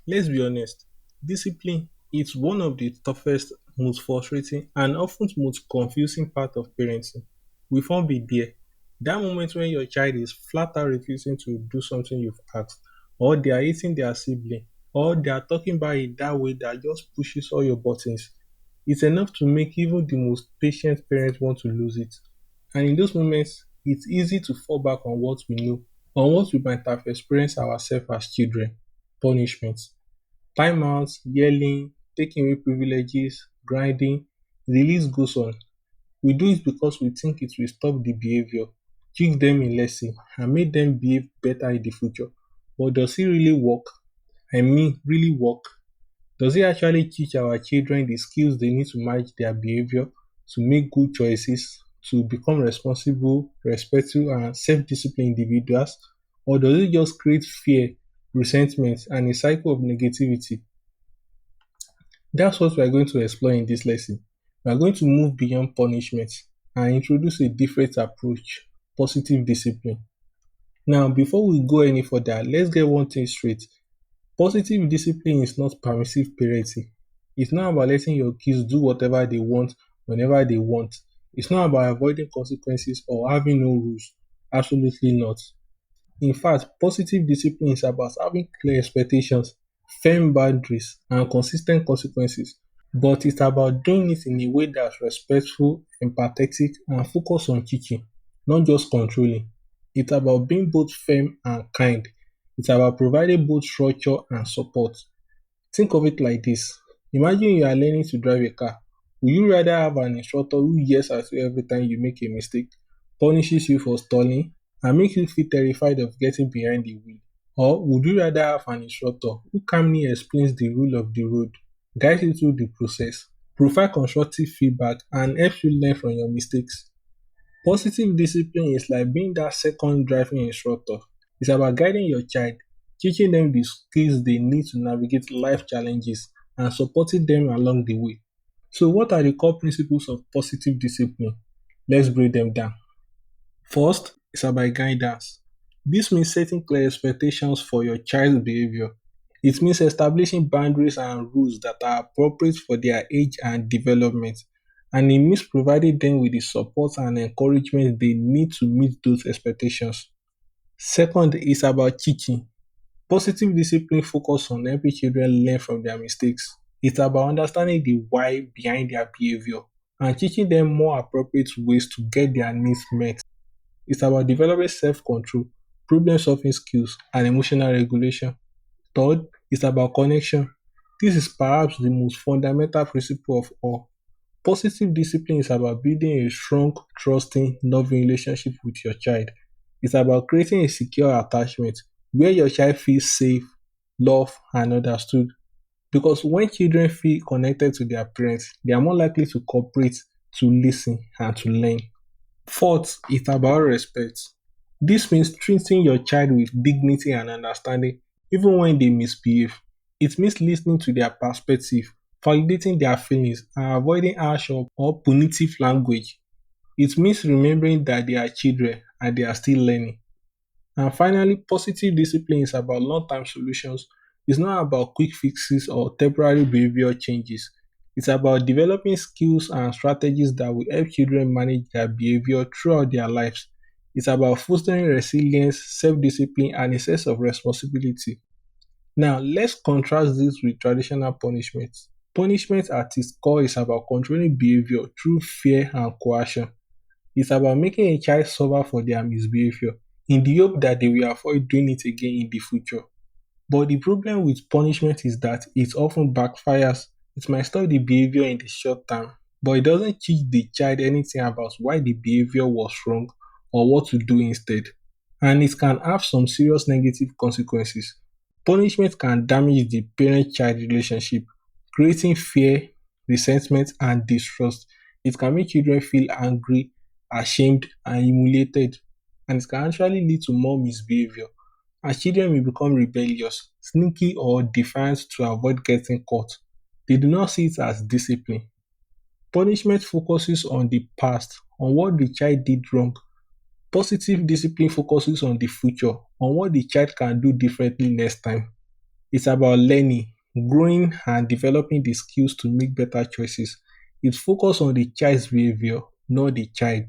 Let's be honest, discipline is one of the toughest, most frustrating, and often most confusing part of parenting. We won't be there. That moment when your child is flat out refusing to do something you've asked, or they are eating their sibling, or they are talking about it that way that just pushes all your buttons. It's enough to make even the most patient parent want to lose it. And in those moments, it's easy to fall back on what we know, on what we might have experienced ourselves as children, punishment. Timeouts, yelling, taking away privileges, grinding, the list goes on. We do it because we think it will stop the behavior, teach them a lesson, and make them behave better in the future. But does it really work? I mean, really work? Does it actually teach our children the skills they need to manage their behavior, to make good choices, to become responsible, respectful, and self disciplined individuals? Or does it just create fear, resentment, and a cycle of negativity? That's what we are going to explore in this lesson. We are going to move beyond punishment and introduce a different approach, positive discipline. Now, before we go any further, let's get one thing straight. Positive discipline is not permissive parenting. It's not about letting your kids do whatever they want whenever they want. It's not about avoiding consequences or having no rules. Absolutely not. In fact, positive discipline is about having clear expectations, firm boundaries, and consistent consequences. But it's about doing it in a way that's respectful, empathetic, and focused on teaching, not just controlling. It's about being both firm and kind. It's about providing both structure and support. Think of it like this. Imagine you are learning to drive a car. Would you rather have an instructor who yells at you every time you make a mistake, punishes you for stalling, and makes you feel terrified of getting behind the wheel? Or would you rather have an instructor who calmly explains the rule of the road, guides you through the process, provide constructive feedback, and helps you learn from your mistakes? Positive discipline is like being that second driving instructor. It's about guiding your child, teaching them the skills they need to navigate life challenges, and supporting them along the way. So, what are the core principles of positive discipline? Let's break them down. First, it's about guidance. This means setting clear expectations for your child's behavior. It means establishing boundaries and rules that are appropriate for their age and development. And it means providing them with the support and encouragement they need to meet those expectations. Second is about teaching. Positive discipline focuses on helping children learn from their mistakes. It's about understanding the why behind their behavior and teaching them more appropriate ways to get their needs met. It's about developing self control, problem solving skills, and emotional regulation. Third, it's about connection. This is perhaps the most fundamental principle of all. Positive discipline is about building a strong, trusting, loving relationship with your child. It's about creating a secure attachment where your child feels safe, loved, and understood. Because when children feel connected to their parents, they are more likely to cooperate, to listen, and to learn. Fourth, it's about respect. This means treating your child with dignity and understanding, even when they misbehave. It means listening to their perspective, validating their feelings, and avoiding harsh or punitive language. It means remembering that they are children and they are still learning. And finally, positive discipline is about long term solutions. It's not about quick fixes or temporary behavior changes. It's about developing skills and strategies that will help children manage their behavior throughout their lives. It's about fostering resilience, self discipline, and a sense of responsibility. Now, let's contrast this with traditional punishment. Punishment at its core is about controlling behavior through fear and coercion. It's about making a child suffer for their misbehavior in the hope that they will avoid doing it again in the future. But the problem with punishment is that it often backfires. It might stop the behavior in the short term, but it doesn't teach the child anything about why the behavior was wrong or what to do instead. And it can have some serious negative consequences. Punishment can damage the parent child relationship, creating fear, resentment, and distrust. It can make children feel angry, ashamed, and humiliated, and it can actually lead to more misbehavior as children may become rebellious, sneaky, or defiant to avoid getting caught. They do not see it as discipline. Punishment focuses on the past, on what the child did wrong. Positive discipline focuses on the future, on what the child can do differently next time. It's about learning, growing, and developing the skills to make better choices. It focuses on the child's behavior, not the child.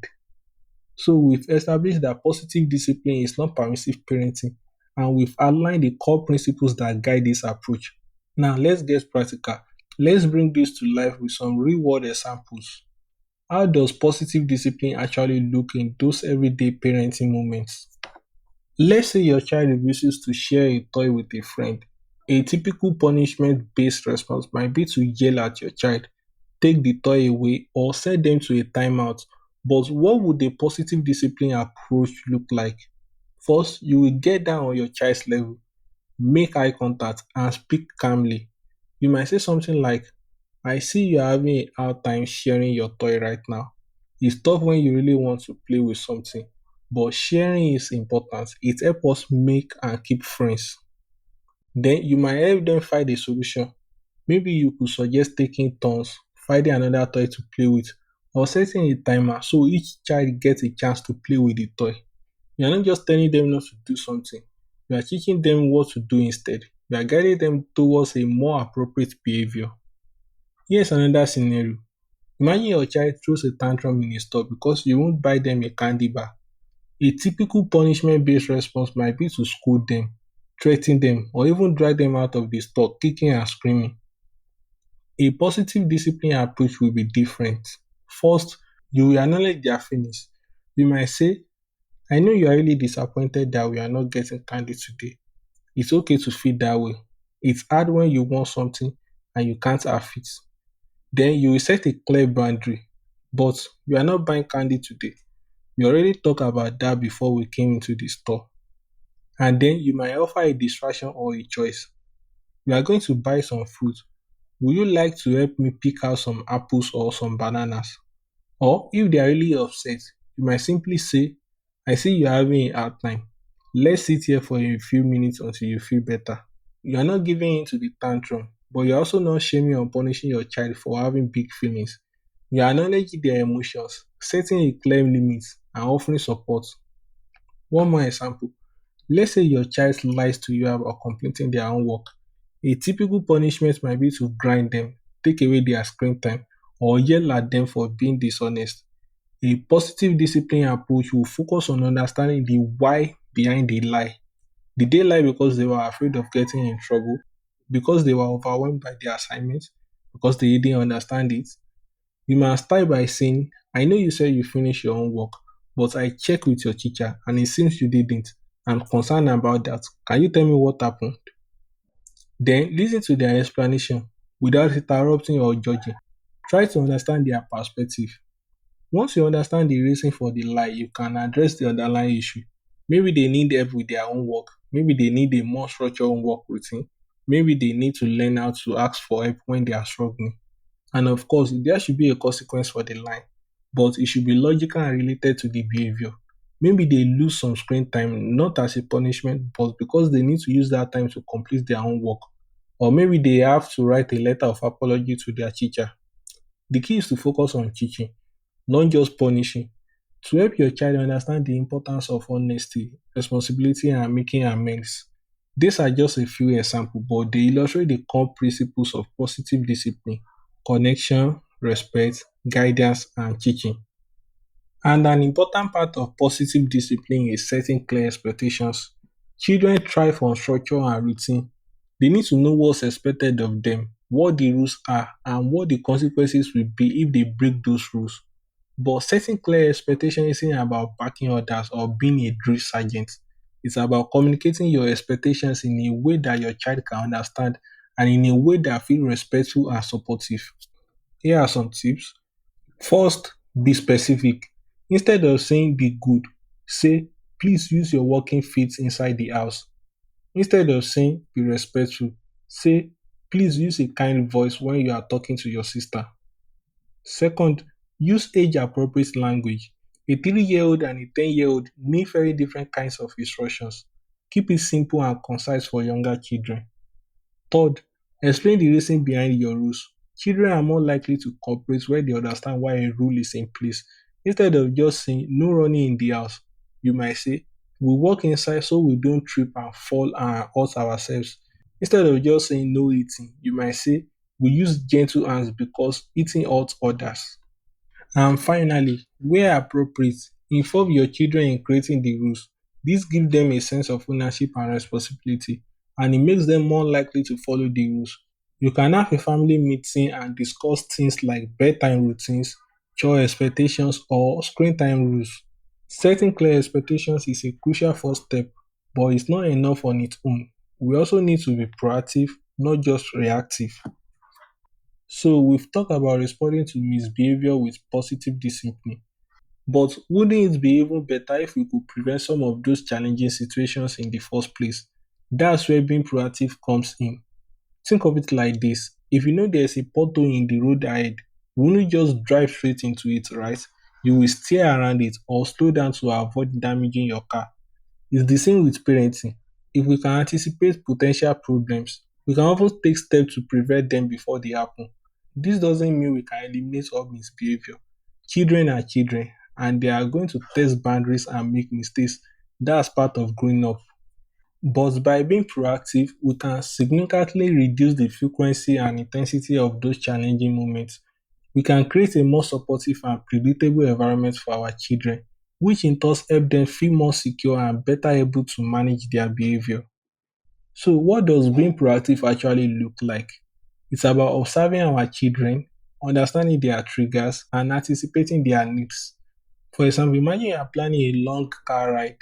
So we've established that positive discipline is not permissive parenting, and we've outlined the core principles that guide this approach. Now let's get practical. Let's bring this to life with some real world examples. How does positive discipline actually look in those everyday parenting moments? Let's say your child refuses to share a toy with a friend. A typical punishment based response might be to yell at your child, take the toy away, or send them to a timeout. But what would a positive discipline approach look like? First, you will get down on your child's level, make eye contact, and speak calmly. You might say something like, I see you're having a hard time sharing your toy right now. It's tough when you really want to play with something, but sharing is important. It helps us make and keep friends. Then you might help them find a solution. Maybe you could suggest taking turns, finding another toy to play with, or setting a timer so each child gets a chance to play with the toy. You're not just telling them not to do something, you are teaching them what to do instead. You are guiding them towards a more appropriate behavior. Here's another scenario. Imagine your child throws a tantrum in a store because you won't buy them a candy bar. A typical punishment based response might be to scold them, threaten them, or even drag them out of the store, kicking and screaming. A positive discipline approach will be different. First, you will acknowledge their feelings. You might say, I know you are really disappointed that we are not getting candy today. It's okay to feel that way. It's hard when you want something and you can't have it. Then you will set a clear boundary. But we are not buying candy today. We already talked about that before we came into the store. And then you might offer a distraction or a choice. We are going to buy some fruit. Would you like to help me pick out some apples or some bananas? Or if they are really upset, you might simply say, I see you're having a hard time. Let's sit here for a few minutes until you feel better. You are not giving in to the tantrum, but you're also not shaming or punishing your child for having big feelings. You are acknowledging their emotions, setting a clear limit, and offering support. One more example. Let's say your child lies to you about completing their own work. A typical punishment might be to grind them, take away their screen time, or yell at them for being dishonest. A positive discipline approach will focus on understanding the why behind the lie. Did they lie because they were afraid of getting in trouble? Because they were overwhelmed by the assignment? Because they didn't understand it? You must start by saying, I know you said you finished your own work, but I checked with your teacher and it seems you didn't. I'm concerned about that. Can you tell me what happened? Then listen to their explanation without interrupting or judging. Try to understand their perspective. Once you understand the reason for the lie, you can address the underlying issue. Maybe they need help with their own work. Maybe they need a more structured work routine. Maybe they need to learn how to ask for help when they are struggling. And of course, there should be a consequence for the lie, but it should be logical and related to the behavior. Maybe they lose some screen time not as a punishment, but because they need to use that time to complete their own work. Or maybe they have to write a letter of apology to their teacher. The key is to focus on teaching, not just punishing. To help your child understand the importance of honesty, responsibility, and making amends. These are just a few examples, but they illustrate the core principles of positive discipline: connection, respect, guidance, and teaching. And an important part of positive discipline is setting clear expectations. Children thrive on structure and routine. They need to know what's expected of them, what the rules are, and what the consequences will be if they break those rules. But setting clear expectations isn't about backing orders or being a drill sergeant. It's about communicating your expectations in a way that your child can understand and in a way that feels respectful and supportive. Here are some tips. First, be specific. Instead of saying be good, say please use your working feet inside the house. Instead of saying be respectful, say please use a kind voice when you are talking to your sister. Second, use age appropriate language. A 3-year-old and a 10-year-old need very different kinds of instructions. Keep it simple and concise for younger children. Third, explain the reason behind your rules. Children are more likely to cooperate when they understand why a rule is in place. Instead of just saying no running in the house, you might say we walk inside so we don't trip and fall and hurt ourselves. Instead of just saying no eating, you might say, we use gentle hands because eating hurts others. And finally, where appropriate, involve your children in creating the rules. This gives them a sense of ownership and responsibility, and it makes them more likely to follow the rules. You can have a family meeting and discuss things like bedtime routines, chore expectations, or screen time rules. Setting clear expectations is a crucial first step, but it's not enough on its own. We also need to be proactive, not just reactive. So, we've talked about responding to misbehavior with positive discipline. But wouldn't it be even better if we could prevent some of those challenging situations in the first place? That's where being proactive comes in. Think of it like this: if you know there's a pothole in the road ahead, you won't just drive straight into it, right? You will steer around it or slow down to avoid damaging your car. It's the same with parenting. If we can anticipate potential problems, we can often take steps to prevent them before they happen. This doesn't mean we can eliminate all misbehavior. Children are children and they are going to test boundaries and make mistakes. That's part of growing up. But by being proactive, we can significantly reduce the frequency and intensity of those challenging moments. We can create a more supportive and predictable environment for our children, which in turn help them feel more secure and better able to manage their behavior. So, what does being proactive actually look like? It's about observing our children, understanding their triggers, and anticipating their needs. For example, imagine you are planning a long car ride.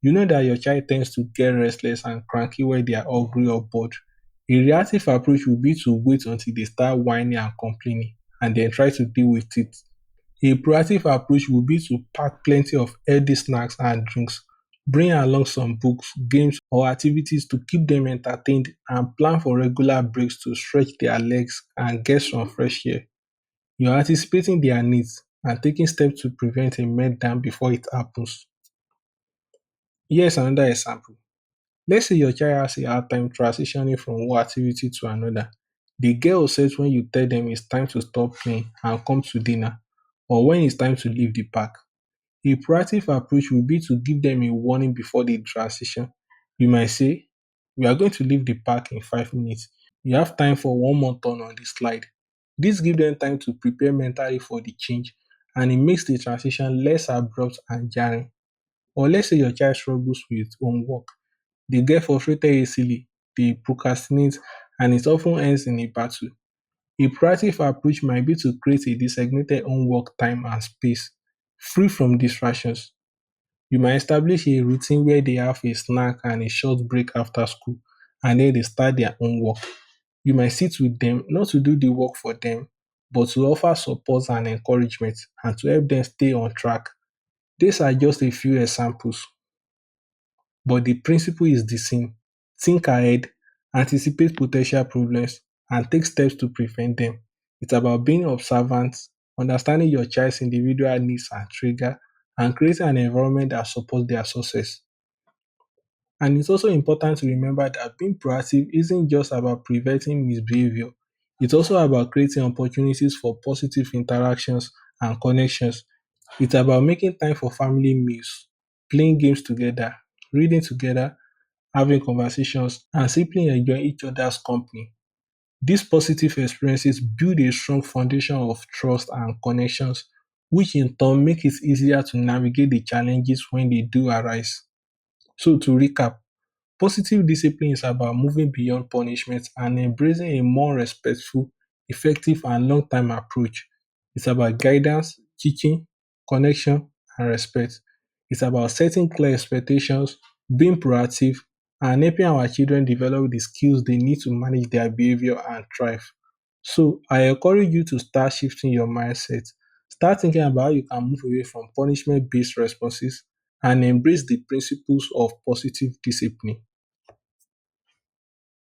You know that your child tends to get restless and cranky when they are hungry or bored. A reactive approach would be to wait until they start whining and complaining and then try to deal with it. A proactive approach would be to pack plenty of healthy snacks and drinks, bring along some books, games, or activities to keep them entertained, and plan for regular breaks to stretch their legs and get some fresh air. You're anticipating their needs and taking steps to prevent a meltdown before it happens. Here's another example. Let's say your child has a hard time transitioning from one activity to another. They get upset when you tell them it's time to stop playing and come to dinner, or when it's time to leave the park. A proactive approach would be to give them a warning before the transition. You might say, we are going to leave the park in 5 minutes. You have time for one more turn on the slide. This gives them time to prepare mentally for the change and it makes the transition less abrupt and jarring. Or let's say your child struggles with homework. They get frustrated easily, they procrastinate, and it often ends in a battle. A proactive approach might be to create a designated homework time and space, free from distractions. You might establish a routine where they have a snack and a short break after school, and then they start their own work. You might sit with them, not to do the work for them, but to offer support and encouragement and to help them stay on track. These are just a few examples, but the principle is the same. Think ahead, anticipate potential problems, and take steps to prevent them. It's about being observant, understanding your child's individual needs and trigger, and creating an environment that supports their success. And it's also important to remember that being proactive isn't just about preventing misbehavior, it's also about creating opportunities for positive interactions and connections. It's about making time for family meals, playing games together, reading together, having conversations, and simply enjoying each other's company. These positive experiences build a strong foundation of trust and connections, which in turn make it easier to navigate the challenges when they do arise. So, to recap, positive discipline is about moving beyond punishment and embracing a more respectful, effective, and long term approach. It's about guidance, teaching, connection, and respect. It's about setting clear expectations, being proactive, and helping our children develop the skills they need to manage their behavior and thrive. So, I encourage you to start shifting your mindset. Start thinking about how you can move away from punishment based responses and embrace the principles of positive discipline.